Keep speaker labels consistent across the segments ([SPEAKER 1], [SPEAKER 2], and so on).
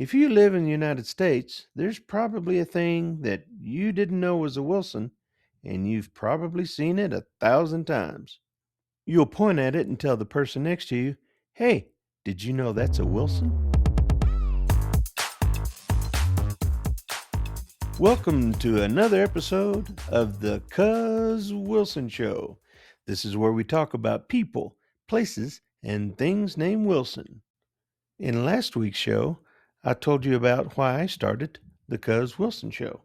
[SPEAKER 1] If you live in the United States, there's probably a thing that you didn't know was a Wilson, and you've probably seen it 1,000 times. You'll point at it and tell the person next to you, "Hey, did you know that's a Wilson?" Welcome to another episode of the Cuz Wilson Show. This is where we talk about people, places, and things named Wilson. In last week's show, I told you about why I started the Cuz Wilson Show,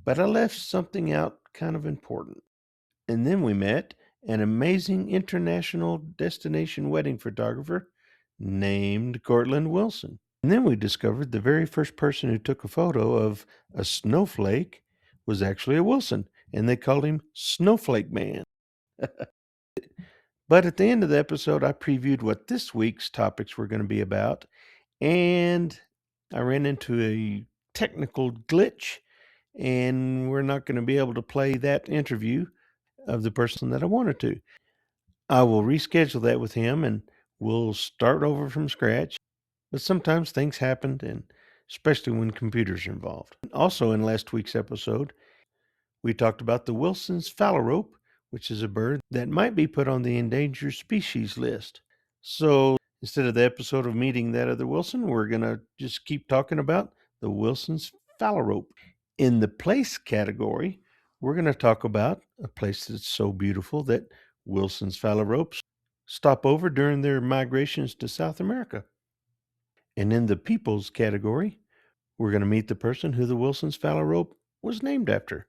[SPEAKER 1] but I left something out kind of important. And then we met an amazing international destination wedding photographer named Cortland Wilson. And then we discovered the very first person who took a photo of a snowflake was actually a Wilson, and they called him Snowflake Man. But at the end of the episode, I previewed what this week's topics were going to be about, and I ran into a technical glitch, and we're not going to be able to play that interview of the person that I wanted to. I will reschedule that with him, and we'll start over from scratch. But sometimes things happen, and especially when computers are involved. Also, in last week's episode, we talked about the Wilson's phalarope, which is a bird that might be put on the endangered species list. So instead of the episode of meeting that other Wilson, we're going to just keep talking about the Wilson's phalarope. In the place category, we're going to talk about a place that's so beautiful that Wilson's phalaropes stop over during their migrations to South America. And in the peoples category, we're going to meet the person who the Wilson's phalarope was named after.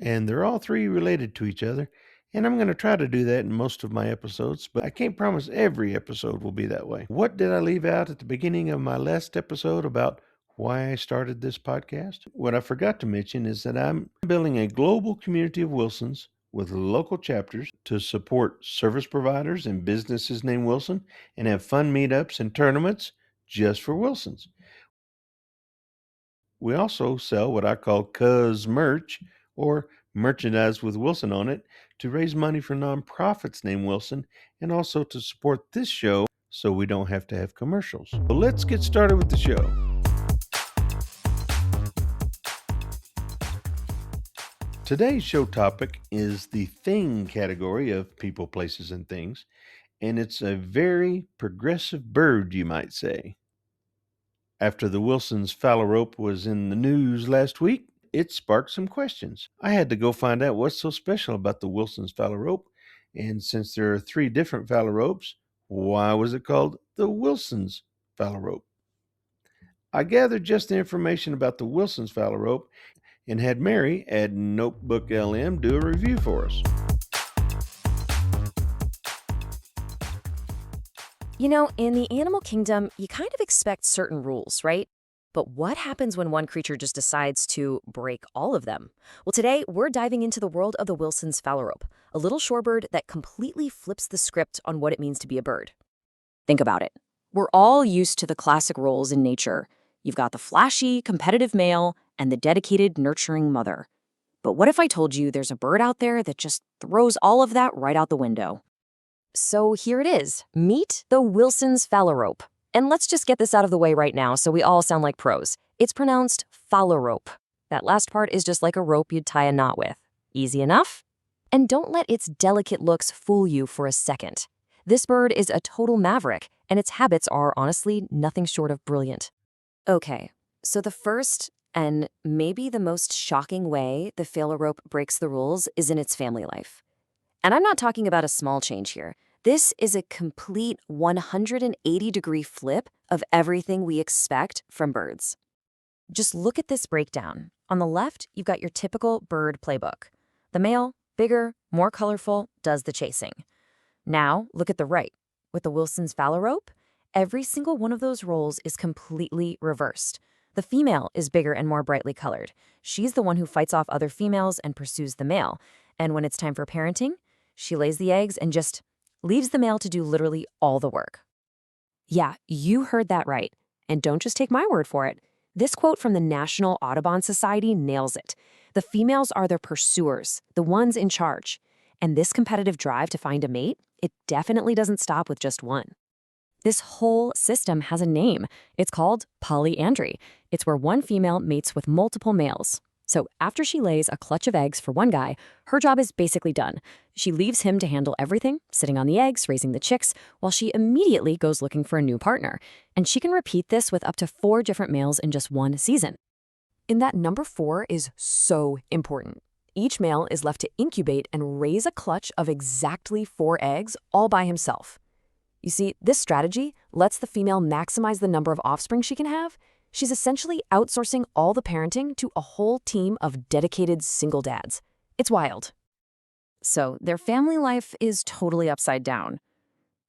[SPEAKER 1] And they're all three related to each other. And I'm going to try to do that in most of my episodes, but I can't promise every episode will be that way. What did I leave out at the beginning of my last episode about why I started this podcast? What I forgot to mention is that I'm building a global community of Wilsons with local chapters to support service providers and businesses named Wilson and have fun meetups and tournaments just for Wilsons. We also sell what I call Cuz merch, or merchandise with Wilson on it, to raise money for nonprofits named Wilson and also to support this show so we don't have to have commercials. So let's get started with the show. Today's show topic is the thing category of people, places, and things, and it's a very progressive bird, you might say. After the Wilson's phalarope was in the news last week, it sparked some questions. I had to go find out what's so special about the Wilson's phalarope, and since there are 3 different phalaropes, why was it called the Wilson's phalarope? I gathered just the information about the Wilson's phalarope and had Mary at Notebook LM do a review for us.
[SPEAKER 2] You know, in the animal kingdom, you kind of expect certain rules, right? But what happens when one creature just decides to break all of them? Well, today we're diving into the world of the Wilson's phalarope, a little shorebird that completely flips the script on what it means to be a bird. Think about it. We're all used to the classic roles in nature. You've got the flashy, competitive male and the dedicated, nurturing mother. But what if I told you there's a bird out there that just throws all of that right out the window? So here it is. Meet the Wilson's phalarope. And let's just get this out of the way right now so we all sound like pros. It's pronounced phalarope. That last part is just like a rope you'd tie a knot with. Easy enough? And don't let its delicate looks fool you for a second. This bird is a total maverick, and its habits are honestly nothing short of brilliant. Okay, so the first and maybe the most shocking way the phalarope breaks the rules is in its family life. And I'm not talking about a small change here. This is a complete 180-degree flip of everything we expect from birds. Just look at this breakdown. On the left, you've got your typical bird playbook. The male, bigger, more colorful, does the chasing. Now, look at the right. With the Wilson's phalarope, every single one of those roles is completely reversed. The female is bigger and more brightly colored. She's the one who fights off other females and pursues the male. And when it's time for parenting, she lays the eggs and just leaves the male to do literally all the work. Yeah, you heard that right. And don't just take my word for it. This quote from the National Audubon Society nails it. The females are the pursuers, the ones in charge. And this competitive drive to find a mate, it definitely doesn't stop with just one. This whole system has a name. It's called polyandry. It's where one female mates with multiple males. So after she lays a clutch of eggs for one guy, her job is basically done. She leaves him to handle everything, sitting on the eggs, raising the chicks, while she immediately goes looking for a new partner. And she can repeat this with up to 4 different males in just one season. And that number 4 is so important. Each male is left to incubate and raise a clutch of exactly 4 eggs all by himself. You see, this strategy lets the female maximize the number of offspring she can have. She's essentially outsourcing all the parenting to a whole team of dedicated single dads. It's wild. So their family life is totally upside down.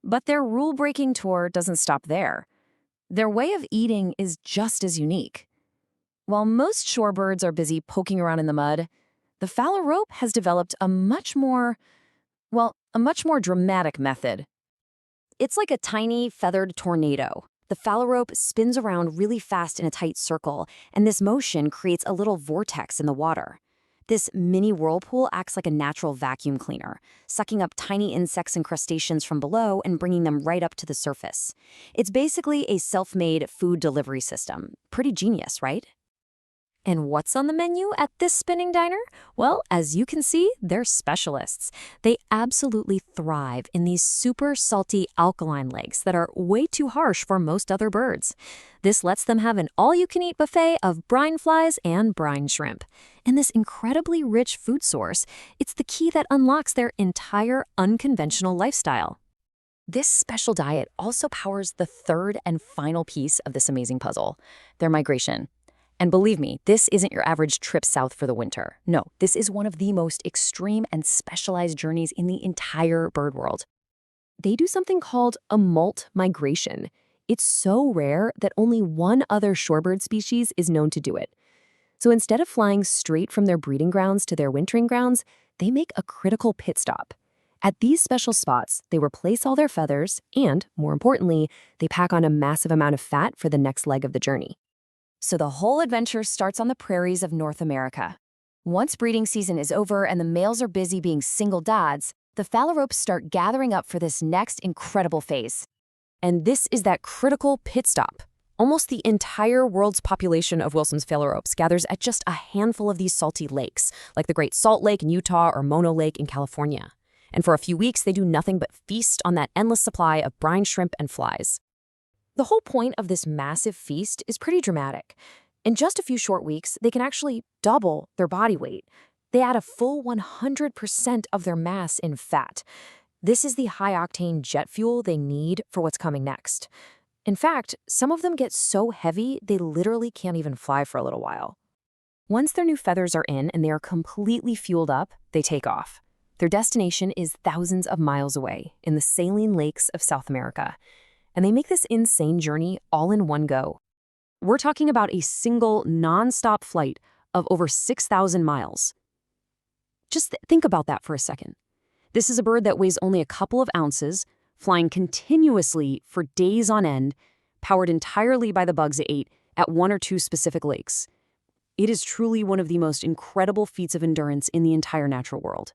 [SPEAKER 2] But their rule-breaking tour doesn't stop there. Their way of eating is just as unique. While most shorebirds are busy poking around in the mud, the phalarope has developed a much more dramatic method. It's like a tiny feathered tornado. The phalarope spins around really fast in a tight circle, and this motion creates a little vortex in the water. This mini whirlpool acts like a natural vacuum cleaner, sucking up tiny insects and crustaceans from below and bringing them right up to the surface. It's basically a self-made food delivery system. Pretty genius, right? And what's on the menu at this spinning diner? Well, as you can see, they're specialists. They absolutely thrive in these super salty alkaline lakes that are way too harsh for most other birds. This lets them have an all-you-can-eat buffet of brine flies and brine shrimp. And this incredibly rich food source, it's the key that unlocks their entire unconventional lifestyle. This special diet also powers the third and final piece of this amazing puzzle, their migration. And believe me, this isn't your average trip south for the winter. No, this is one of the most extreme and specialized journeys in the entire bird world. They do something called a molt migration. It's so rare that only one other shorebird species is known to do it. So instead of flying straight from their breeding grounds to their wintering grounds, they make a critical pit stop. At these special spots, they replace all their feathers and, more importantly, they pack on a massive amount of fat for the next leg of the journey. So the whole adventure starts on the prairies of North America. Once breeding season is over and the males are busy being single dads, the phalaropes start gathering up for this next incredible phase. And this is that critical pit stop. Almost the entire world's population of Wilson's phalaropes gathers at just a handful of these salty lakes, like the Great Salt Lake in Utah or Mono Lake in California. And for a few weeks, they do nothing but feast on that endless supply of brine shrimp and flies. The whole point of this massive feast is pretty dramatic. In just a few short weeks, they can actually double their body weight. They add a full 100% of their mass in fat. This is the high-octane jet fuel they need for what's coming next. In fact, some of them get so heavy they literally can't even fly for a little while. Once their new feathers are in and they are completely fueled up, they take off. Their destination is thousands of miles away in the saline lakes of South America. And they make this insane journey all in one go. We're talking about a single, non-stop flight of over 6,000 miles. Just think about that for a second. This is a bird that weighs only a couple of ounces, flying continuously for days on end, powered entirely by the bugs it ate at 1 or 2 specific lakes. It is truly one of the most incredible feats of endurance in the entire natural world.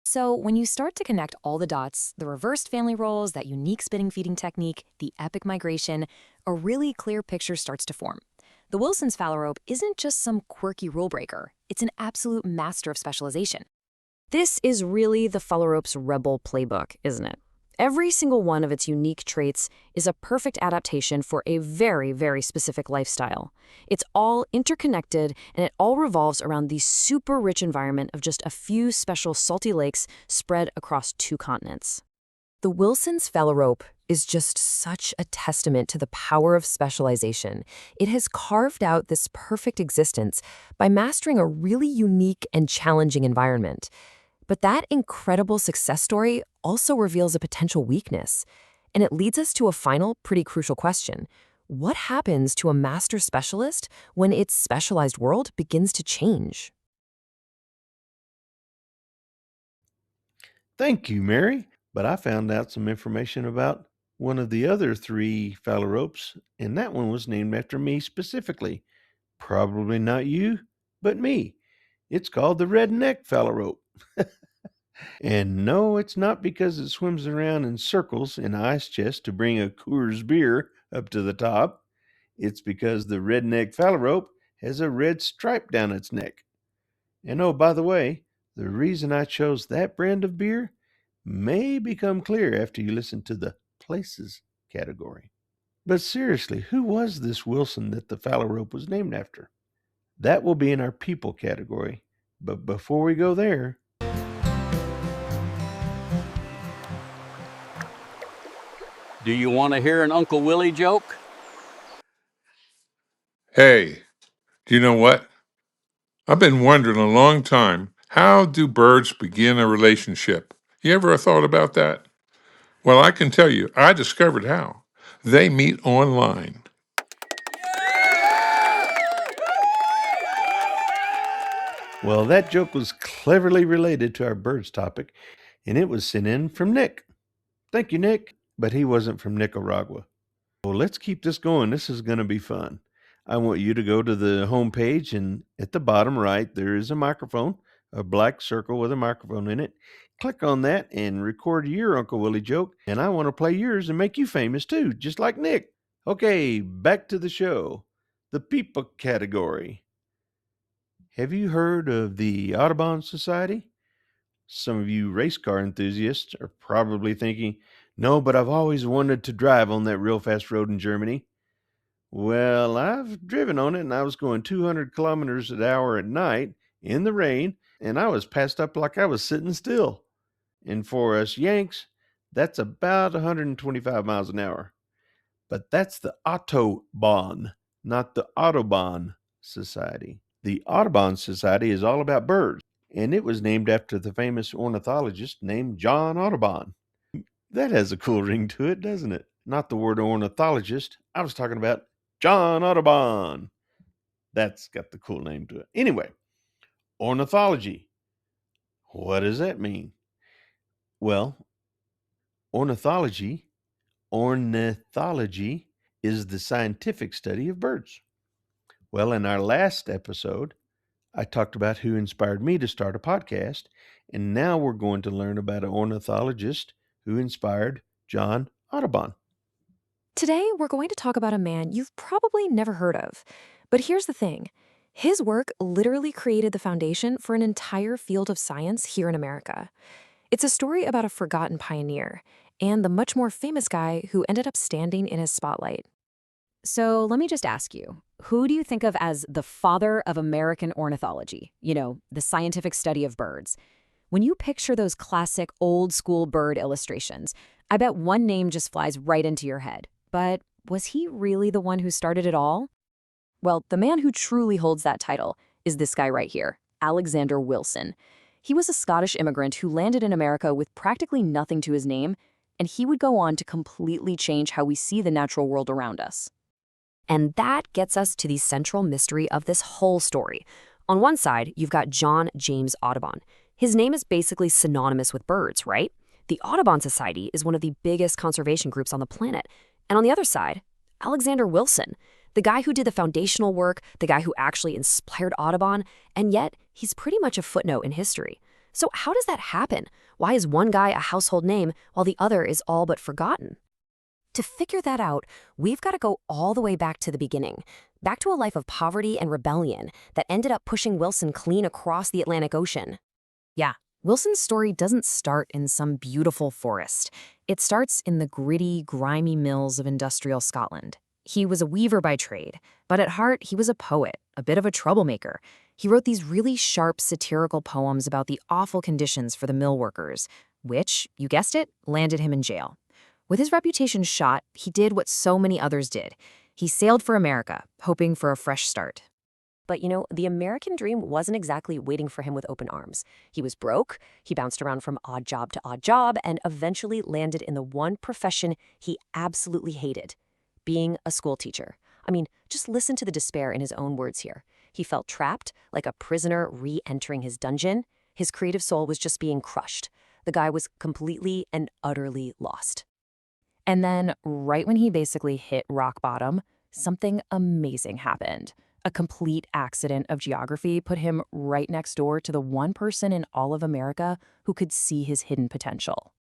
[SPEAKER 2] So when you start to connect all the dots, the reversed family roles, that unique spinning feeding technique, the epic migration, a really clear picture starts to form. The Wilson's phalarope isn't just some quirky rule breaker. It's an absolute master of specialization. This is really the phalarope's rebel playbook, isn't it? Every single one of its unique traits is a perfect adaptation for a very, very specific lifestyle. It's all interconnected, and it all revolves around the super rich environment of just a few special salty lakes spread across 2 continents. The Wilson's phalarope is just such a testament to the power of specialization. It has carved out this perfect existence by mastering a really unique and challenging environment. But that incredible success story also reveals a potential weakness. And it leads us to a final, pretty crucial question. What happens to a master specialist when its specialized world begins to change?
[SPEAKER 1] Thank you, Mary. But I found out some information about one of the other 3 phalaropes, and that one was named after me specifically. Probably not you, but me. It's called the redneck phalarope. And no, it's not because it swims around in circles in ice chest to bring a Coors beer up to the top. It's because the redneck phalarope has a red stripe down its neck. And oh, by the way, the reason I chose that brand of beer may become clear after you listen to the places category. But seriously, who was this Wilson that the phalarope was named after? That will be in our people category. But before we go there,
[SPEAKER 3] Do you want to hear an Uncle Willie joke?
[SPEAKER 4] Hey, do you know what? I've been wondering a long time, how do birds begin a relationship? You ever thought about that? Well, I can tell you, I discovered how. They meet online.
[SPEAKER 1] well, that joke was cleverly related to our birds topic, and it was sent in from Nick. Thank you, Nick. But he wasn't from Nicaragua. Well, let's keep this going. This is going to be fun. I want you to go to the home page, and at the bottom right, there is a microphone, a black circle with a microphone in it. Click on that and record your Uncle Willie joke, and I want to play yours and make you famous too, just like Nick. Okay, back to the show. The people category. Have you heard of the Audubon Society? Some of you race car enthusiasts are probably thinking, no, but I've always wanted to drive on that real fast road in Germany. Well, I've driven on it and I was going 200 kilometers an hour at night in the rain, and I was passed up like I was sitting still. And for us Yanks, that's about 125 miles an hour. But that's the Autobahn, not the Audubon Society. The Audubon Society is all about birds, and it was named after the famous ornithologist named John Audubon. That has a cool ring to it, doesn't it? Not the word ornithologist. I was talking about John Audubon. That's got the cool name to it. Anyway, ornithology. What does that mean? Well, ornithology, ornithology is the scientific study of birds. Well, in our last episode, I talked about who inspired me to start a podcast, and now we're going to learn about an ornithologist who inspired John Audubon.
[SPEAKER 2] Today, we're going to talk about a man you've probably never heard of. But here's the thing. His work literally created the foundation for an entire field of science here in America. It's a story about a forgotten pioneer and the much more famous guy who ended up standing in his spotlight.
[SPEAKER 5] So let me just ask you, who do you think of as the father of American ornithology? You know, the scientific study of birds. When you picture those classic old-school bird illustrations, I bet one name just flies right into your head. But was he really the one who started it all? Well, the man who truly holds that title is this guy right here, Alexander Wilson. He was a Scottish immigrant who landed in America with practically nothing to his name, and he would go on to completely change how we see the natural world around us. And that gets us to the central mystery of this whole story. On one side, you've got John James Audubon. His name is basically synonymous with birds, right? The Audubon Society is one of the biggest conservation groups on the planet. And on the other side, Alexander Wilson, the guy who did the foundational work, the guy who actually inspired Audubon, and yet he's pretty much a footnote in history. So how does that happen? Why is one guy a household name while the other is all but forgotten? To figure that out, we've got to go all the way back to the beginning, back to a life of poverty and rebellion that ended up pushing Wilson clean across the Atlantic Ocean. Yeah, Wilson's story doesn't start in some beautiful forest. It starts in the gritty, grimy mills of industrial Scotland. He was a weaver by trade, but at heart, he was a poet, a bit of a troublemaker. He wrote these really sharp, satirical poems about the awful conditions for the mill workers, which, you guessed it, landed him in jail. With his reputation shot, he did what so many others did. He sailed for America, hoping for a fresh start.
[SPEAKER 2] But the American dream wasn't exactly waiting for him with open arms. He was broke, he bounced around from odd job to odd job, and eventually landed in the one profession he absolutely hated, being a school teacher. I mean, just listen to the despair in his own words here. He felt trapped, like a prisoner re-entering his dungeon. His creative soul was just being crushed. The guy was completely and utterly lost.
[SPEAKER 5] And then, right when he basically hit rock bottom, something amazing happened.
[SPEAKER 2] A complete accident of geography put him right next door to the one person in all of America who could see his hidden potential.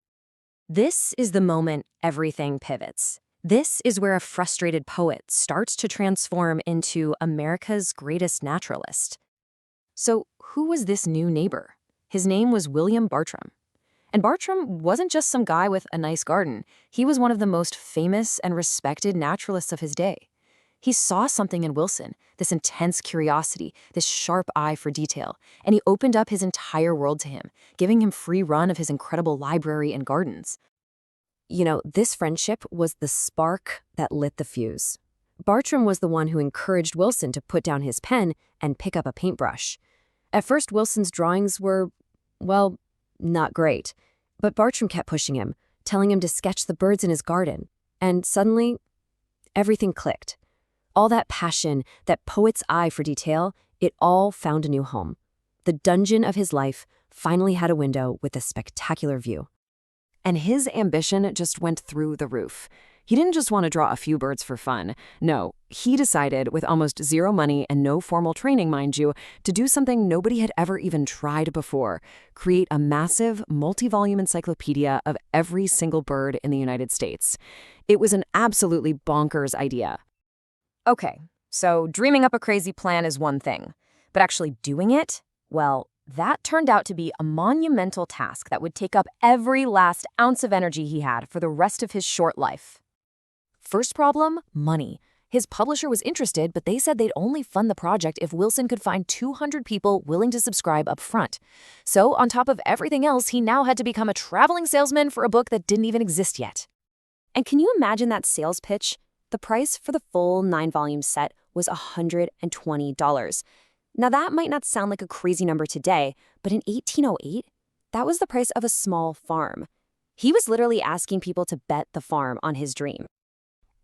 [SPEAKER 2] This is the moment everything pivots. This is where a frustrated poet starts to transform into America's greatest naturalist. So, who was this new neighbor? His name was William Bartram. And Bartram wasn't just some guy with a nice garden. He was one of the most famous and respected naturalists of his day. He saw something in Wilson, this intense curiosity, this sharp eye for detail, and he opened up his entire world to him, giving him free run of his incredible library and gardens. This friendship was the spark that lit the fuse. Bartram was the one who encouraged Wilson to put down his pen and pick up a paintbrush. At first, Wilson's drawings were, well, not great. But Bartram kept pushing him, telling him to sketch the birds in his garden. And suddenly, everything clicked. All that passion, that poet's eye for detail, it all found a new home. The dungeon of his life finally had a window with a spectacular view. And his ambition just went through the roof. He didn't just want to draw a few birds for fun. No, he decided, with almost zero money and no formal training, mind you, to do something nobody had ever even tried before: create a massive, multi-volume encyclopedia of every single bird in the United States. It was an absolutely bonkers idea. Okay, so dreaming up a crazy plan is one thing, but actually doing it? Well, that turned out to be a monumental task that would take up every last ounce of energy he had for the rest of his short life. First problem, money. His publisher was interested, but they said they'd only fund the project if Wilson could find 200 people willing to subscribe up front. So, on top of everything else, he now had to become a traveling salesman for a book that didn't even exist yet. And can you imagine that sales pitch? The price for the full 9-volume set was $120. Now, that might not sound like a crazy number today, but in 1808, that was the price of a small farm. He was literally asking people to bet the farm on his dream.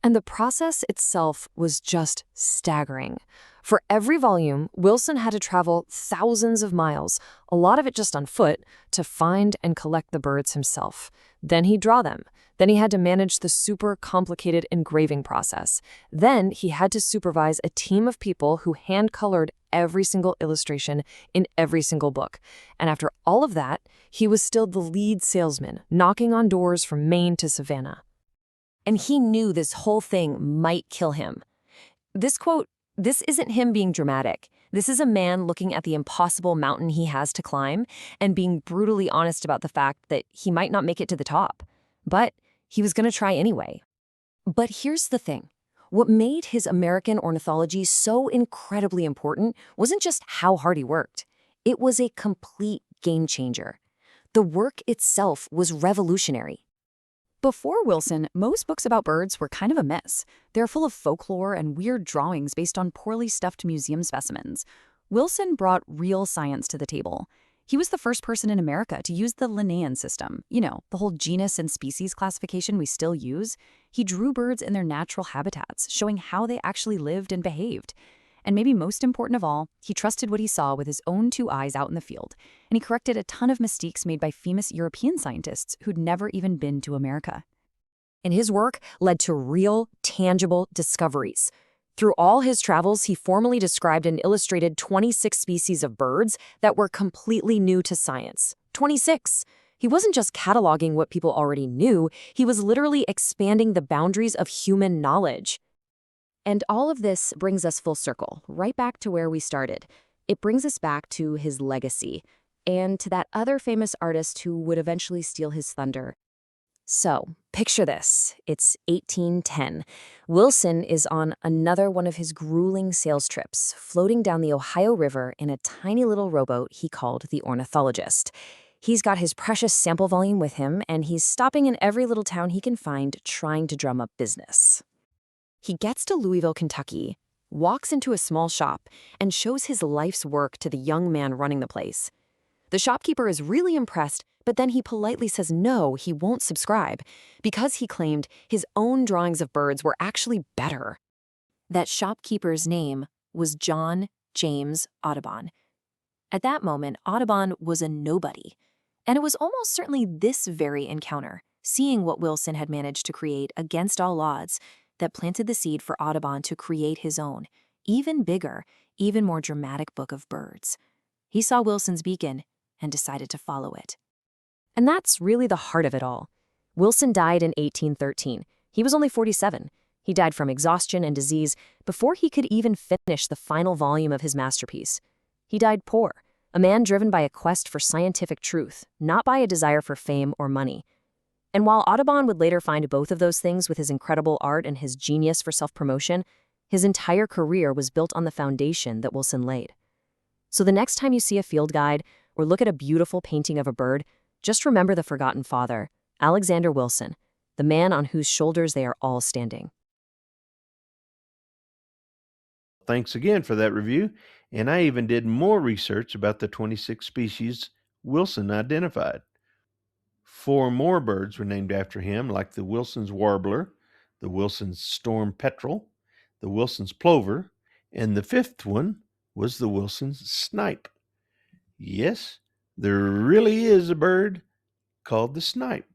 [SPEAKER 2] And the process itself was just staggering. For every volume, Wilson had to travel thousands of miles, a lot of it just on foot, to find and collect the birds himself. Then he'd draw them. Then he had to manage the super complicated engraving process. Then he had to supervise a team of people who hand-colored every single illustration in every single book. And after all of that, he was still the lead salesman, knocking on doors from Maine to Savannah. And he knew this whole thing might kill him. This quote, "This isn't him being dramatic. This is a man looking at the impossible mountain he has to climb and being brutally honest about the fact that he might not make it to the top. But he was going to try anyway." But here's the thing. What made his American ornithology so incredibly important wasn't just how hard he worked. It was a complete game changer. The work itself was revolutionary.
[SPEAKER 5] Before Wilson, most books about birds were kind of a mess. They're full of folklore and weird drawings based on poorly stuffed museum specimens. Wilson brought real science to the table. He was the first person in America to use the Linnaean system, the whole genus and species classification we still use. He drew birds in their natural habitats, showing how they actually lived and behaved. And maybe most important of all, he trusted what he saw with his own 2 eyes out in the field, and he corrected a ton of mistakes made by famous European scientists who'd never even been to America.
[SPEAKER 2] And his work led to real, tangible discoveries. Through all his travels, he formally described and illustrated 26 species of birds that were completely new to science. 26! He wasn't just cataloging what people already knew, he was literally expanding the boundaries of human knowledge. And all of this brings us full circle, right back to where we started. It brings us back to his legacy, and to that other famous artist who would eventually steal his thunder. So, picture this. It's 1810. Wilson is on another one of his grueling sales trips, floating down the Ohio River in a tiny little rowboat he called the Ornithologist. He's got his precious sample volume with him, and he's stopping in every little town he can find, trying to drum up business. He gets to Louisville, Kentucky, walks into a small shop, and shows his life's work to the young man running the place. The shopkeeper is really impressed, but then he politely says no, he won't subscribe, because he claimed his own drawings of birds were actually better. That shopkeeper's name was John James Audubon. At that moment, Audubon was a nobody. And it was almost certainly this very encounter, seeing what Wilson had managed to create against all odds, that planted the seed for Audubon to create his own, even bigger, even more dramatic book of birds. He saw Wilson's beacon and decided to follow it.
[SPEAKER 5] And that's really the heart of it all. Wilson died in 1813. He was only 47. He died from exhaustion and disease before he could even finish the final volume of his masterpiece. He died poor, a man driven by a quest for scientific truth, not by a desire for fame or money. And while Audubon would later find both of those things with his incredible art and his genius for self-promotion, his entire career was built on the foundation that Wilson laid. So the next time you see a field guide or look at a beautiful painting of a bird, just remember the forgotten father, Alexander Wilson, the man on whose shoulders they are all standing.
[SPEAKER 1] Thanks again for that review. And I even did more research about the 26 species Wilson identified. 4 more birds were named after him, like the Wilson's warbler, the Wilson's storm petrel, the Wilson's plover, and the 5th one was the Wilson's snipe. Yes, there really is a bird called the snipe.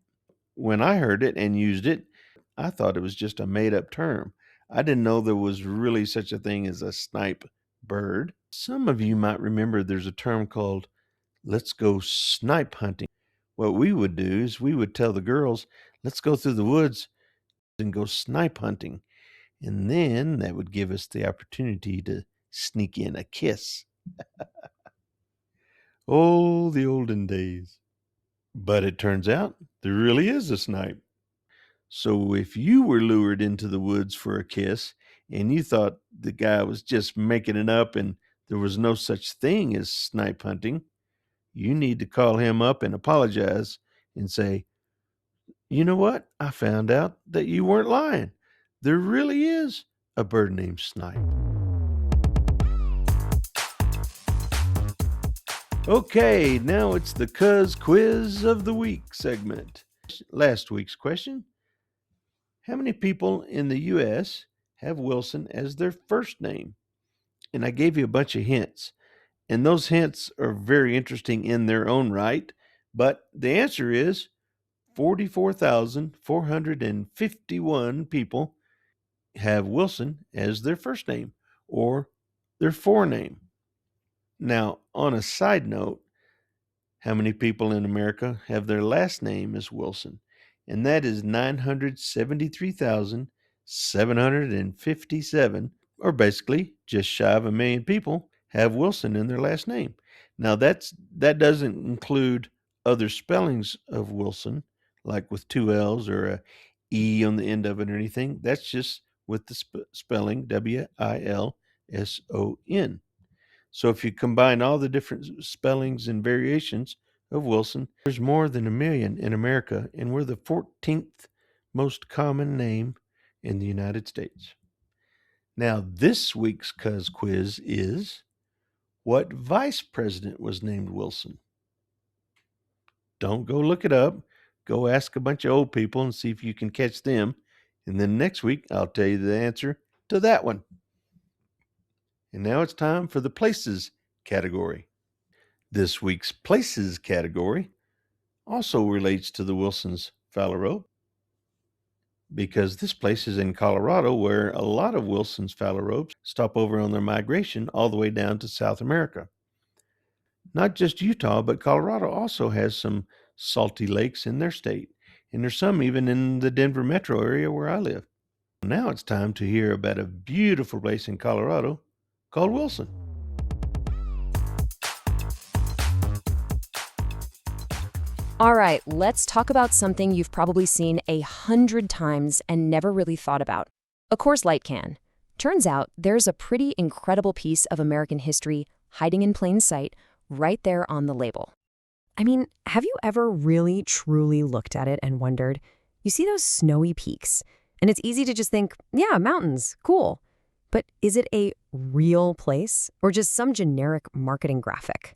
[SPEAKER 1] When I heard it and used it, I thought it was just a made-up term. I didn't know there was really such a thing as a snipe bird. Some of you might remember there's a term called let's go snipe hunting. What we would do is we would tell the girls, let's go through the woods and go snipe hunting. And then that would give us the opportunity to sneak in a kiss. Oh, the olden days. But it turns out there really is a snipe. So if you were lured into the woods for a kiss and you thought the guy was just making it up and there was no such thing as snipe hunting, you need to call him up and apologize and say, you know what? I found out that you weren't lying. There really is a bird named snipe. Okay, now it's the Cuz Quiz of the Week segment. Last week's question: how many people in the U.S. have Wilson as their first name? And I gave you a bunch of hints. And those hints are very interesting in their own right. But the answer is 44,451 people have Wilson as their first name or their forename. Now, on a side note, how many people in America have their last name as Wilson? And that is 973,757, or basically just shy of 1,000,000 people have Wilson in their last name. Now that doesn't include other spellings of Wilson, like with 2 L's or a E on the end of it or anything. That's just with the spelling Wilson. So if you combine all the different spellings and variations of Wilson, there's more than 1,000,000 in America, and we're the 14th most common name in the United States. Now, this week's Cuz Quiz is, what vice president was named Wilson? Don't go look it up. Go ask a bunch of old people and see if you can catch them. And then next week, I'll tell you the answer to that one. And now it's time for the places category. This week's places category also relates to the Wilson's phalarope, because this place is in Colorado, where a lot of Wilson's phalaropes stop over on their migration all the way down to South America. Not just Utah, but Colorado also has some salty lakes in their state, and there's some even in the Denver metro area where I live. Now it's time to hear about a beautiful place in Colorado called Wilson.
[SPEAKER 5] All right, let's talk about something you've probably seen 100 times and never really thought about. A Coors Light can. Turns out there's a pretty incredible piece of American history hiding in plain sight right there on the label. I mean, have you ever really, truly looked at it and wondered, you see those snowy peaks, and it's easy to just think, yeah, mountains, cool. But is it a real place or just some generic marketing graphic?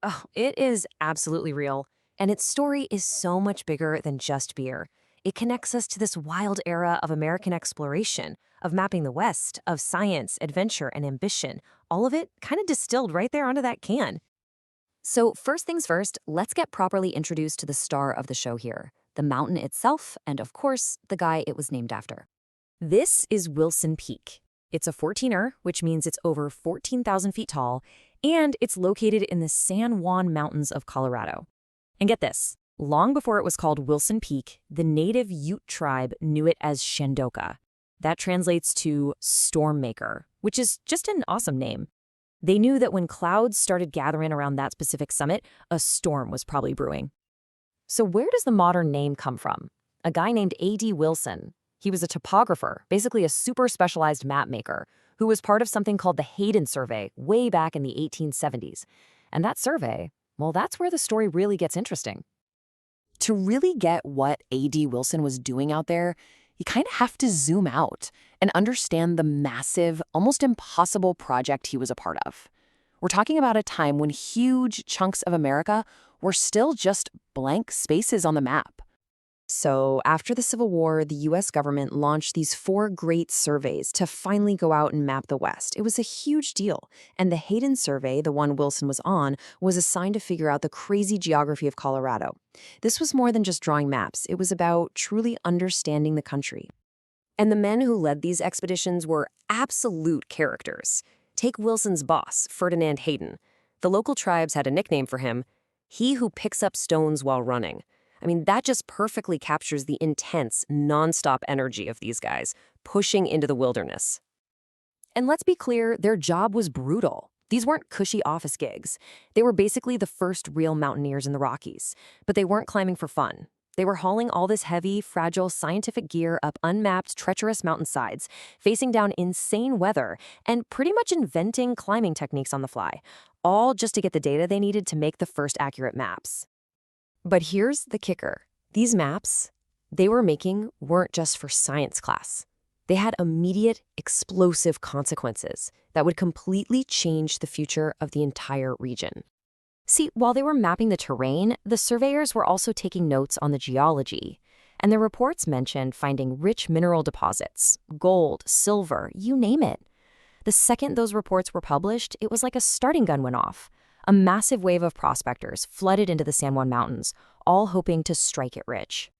[SPEAKER 2] Oh, it is absolutely real. And its story is so much bigger than just beer. It connects us to this wild era of American exploration, of mapping the West, of science, adventure, and ambition. All of it kind of distilled right there onto that can. So first things first, let's get properly introduced to the star of the show here, the mountain itself, and of course, the guy it was named after. This is Wilson Peak. It's a 14er, which means it's over 14,000 feet tall, and it's located in the San Juan Mountains of Colorado. And get this, long before it was called Wilson Peak, the native Ute tribe knew it as Shandoka. That translates to storm maker, which is just an awesome name. They knew that when clouds started gathering around that specific summit, a storm was probably brewing. So where does the modern name come from? A guy named A.D. Wilson. He was a topographer, basically a super specialized map maker, who was part of something called the Hayden Survey way back in the 1870s. And that survey, well, that's where the story really gets interesting. To really get what A.D. Wilson was doing out there, you kind of have to zoom out and understand the massive, almost impossible project he was a part of. We're talking about a time when huge chunks of America were still just blank spaces on the map. So after the Civil War, the U.S. government launched these 4 great surveys to finally go out and map the West. It was a huge deal. And the Hayden Survey, the one Wilson was on, was assigned to figure out the crazy geography of Colorado. This was more than just drawing maps. It was about truly understanding the country. And the men who led these expeditions were absolute characters. Take Wilson's boss, Ferdinand Hayden. The local tribes had a nickname for him, "He who picks up stones while running." I mean, that just perfectly captures the intense, nonstop energy of these guys, pushing into the wilderness. And let's be clear, their job was brutal. These weren't cushy office gigs. They were basically the first real mountaineers in the Rockies. But they weren't climbing for fun. They were hauling all this heavy, fragile scientific gear up unmapped, treacherous mountainsides, facing down insane weather, and pretty much inventing climbing techniques on the fly, all just to get the data they needed to make the first accurate maps. But here's the kicker. These maps they were making weren't just for science class. They had immediate, explosive consequences that would completely change the future of the entire region. See, while they were mapping the terrain, the surveyors were also taking notes on the geology. And their reports mentioned finding rich mineral deposits, gold, silver, you name it. The second those reports were published, it was like a starting gun went off. A massive wave of prospectors flooded into the San Juan Mountains, all hoping to strike it rich.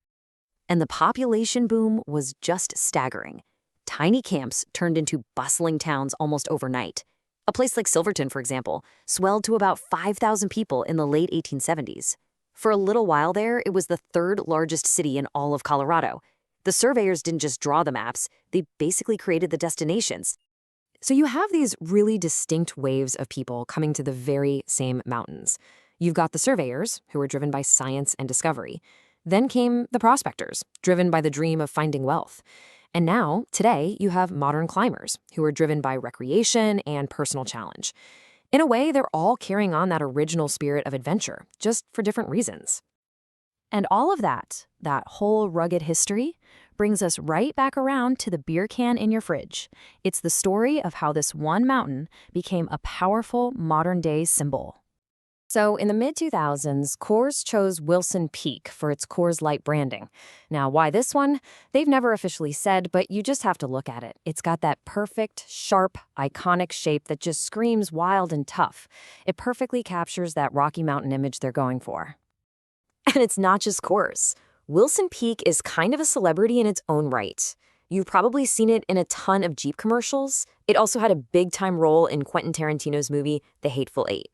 [SPEAKER 2] And the population boom was just staggering. Tiny camps turned into bustling towns almost overnight. A place like Silverton, for example, swelled to about 5,000 people in the late 1870s. For a little while there, it was the 3rd largest city in all of Colorado. The surveyors didn't just draw the maps, they basically created the destinations. So you have these really distinct waves of people coming to the very same mountains. You've got the surveyors, who were driven by science and discovery. Then came the prospectors, driven by the dream of finding wealth. And now, today, you have modern climbers, who are driven by recreation and personal challenge. In a way, they're all carrying on that original spirit of adventure, just for different reasons. And all of that whole rugged history, brings us right back around to the beer can in your fridge. It's the story of how this one mountain became a powerful modern-day symbol. So in the mid-2000s, Coors chose Wilson Peak for its Coors Light branding. Now, why this one? They've never officially said, but you just have to look at it. It's got that perfect, sharp, iconic shape that just screams wild and tough. It perfectly captures that Rocky Mountain image they're going for. And it's not just Coors. Wilson Peak is kind of a celebrity in its own right. You've probably seen it in a ton of Jeep commercials. It also had a big-time role in Quentin Tarantino's movie, The Hateful Eight.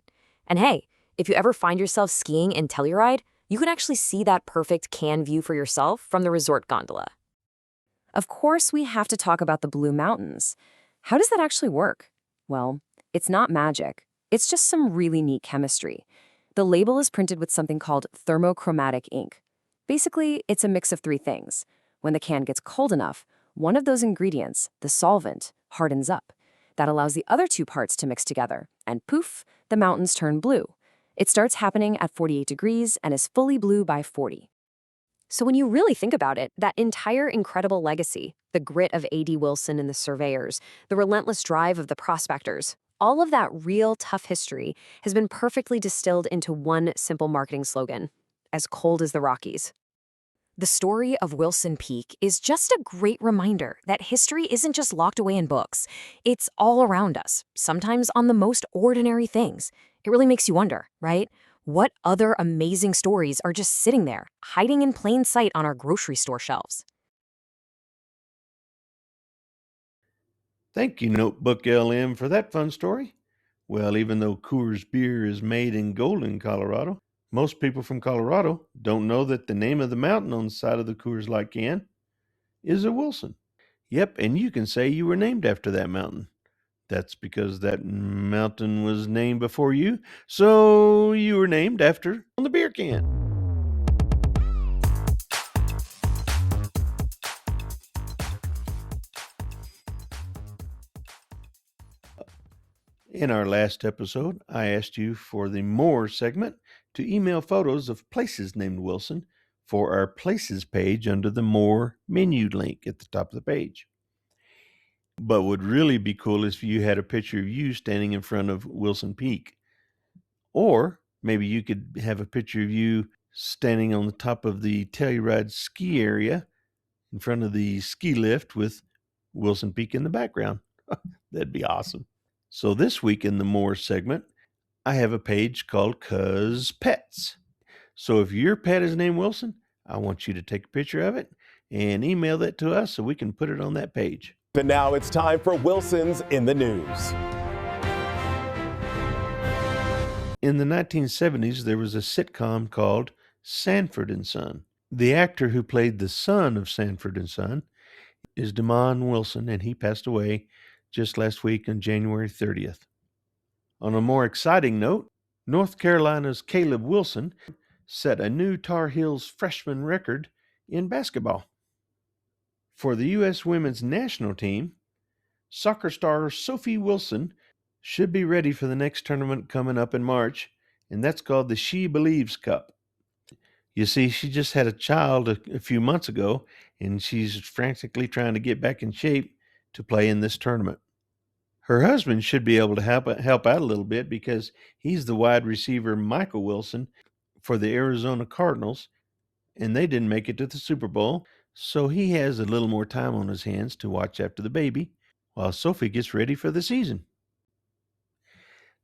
[SPEAKER 2] And hey, if you ever find yourself skiing in Telluride, you can actually see that perfect can view for yourself from the resort gondola. Of course, we have to talk about the Blue Mountains. How does that actually work? Well, it's not magic. It's just some really neat chemistry. The label is printed with something called thermochromatic ink. Basically, it's a mix of 3 things. When the can gets cold enough, one of those ingredients, the solvent, hardens up. That allows the other 2 parts to mix together, and poof, the mountains turn blue. It starts happening at 48 degrees and is fully blue by 40. So when you really think about it, that entire incredible legacy, the grit of A.D. Wilson and the surveyors, the relentless drive of the prospectors, all of that real tough history has been perfectly distilled into one simple marketing slogan: as cold as the Rockies. The story of Wilson Peak is just a great reminder that history isn't just locked away in books. It's all around us, sometimes on the most ordinary things. It really makes you wonder, right? What other amazing stories are just sitting there, hiding in plain sight on our grocery store shelves?
[SPEAKER 1] Thank you, Notebook LM, for that fun story. Well, even though Coors beer is made in Golden, Colorado, most people from Colorado don't know that the name of the mountain on the side of the Coors Light can is a Wilson. Yep, and you can say you were named after that mountain. That's because that mountain was named before you, so you were named after on the beer can. In our last episode, I asked you for the More segment to email photos of places named Wilson for our Places page under the More menu link at the top of the page. But what would really be cool is if you had a picture of you standing in front of Wilson Peak. Or maybe you could have a picture of you standing on the top of the Telluride ski area in front of the ski lift with Wilson Peak in the background. That'd be awesome. So this week in the More segment, I have a page called Cuz Pets. So if your pet is named Wilson, I want you to take a picture of it and email that to us so we can put it on that page.
[SPEAKER 6] And now it's time for Wilson's in the News.
[SPEAKER 1] In the 1970s, there was a sitcom called Sanford and Son. The actor who played the son of Sanford and Son is Damon Wilson, and he passed away just last week on January 30th. On a more exciting note, North Carolina's Caleb Wilson set a new Tar Heels freshman record in basketball. For the U.S. women's national team, soccer star Sophie Wilson should be ready for the next tournament coming up in March, and that's called the She Believes Cup. You see, she just had a child a few months ago, and she's frantically trying to get back in shape to play in this tournament. Her husband should be able to help out a little bit because he's the wide receiver Michael Wilson for the Arizona Cardinals, and they didn't make it to the Super Bowl, so he has a little more time on his hands to watch after the baby while Sophie gets ready for the season.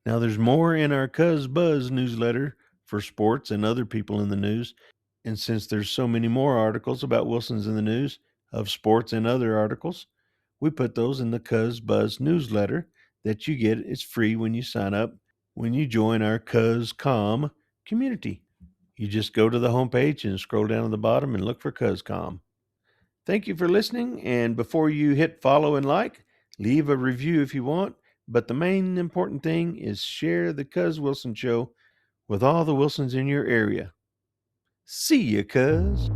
[SPEAKER 1] Now, there's more in our Cuz Buzz newsletter for sports and other people in the news, and since there's so many more articles about Wilson's in the news of sports and other articles, we put those in the Cuz Buzz newsletter that you get. It's free when you sign up, when you join our CuzCom community. You just go to the homepage and scroll down to the bottom and look for CuzCom. Thank you for listening, and before you hit follow and like, leave a review if you want, but the main important thing is share the Cuz Wilson Show with all the Wilsons in your area. See ya, Cuz.